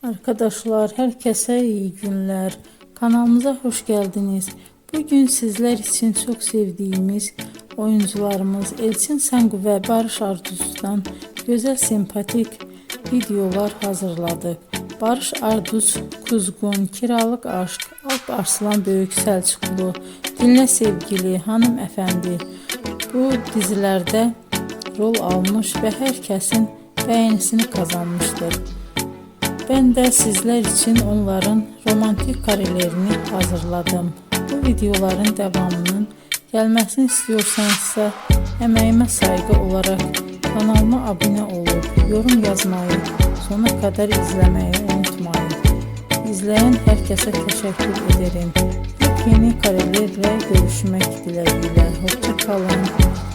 Arkadaşlar, herkese iyi günler. Kanalımıza hoş geldiniz. Bugün sizler için çok sevdiğimiz oyuncularımız Elçin Sangu ve Barış Arduç'tan güzel sempatik videolar hazırladık. Barış Arduç, Kuzgun, Kiralık Aşk, Alp Arslan Böyük Selçuklu, Dinle Sevgili, Hanımefendi bu dizilerde rol almış ve herkesin beğenisini kazanmıştır. Ben de sizler için onların romantik karelerini hazırladım. Bu videoların devamının gelmesini istiyorsanızsa emeğime saygı olarak kanalıma abone olup yorum yazmayı, sona kadar izlemeyi unutmayın. İzleyen herkese teşekkür ederim. Yeni karelerle görüşmek dileğiyle. Hoşça kalın.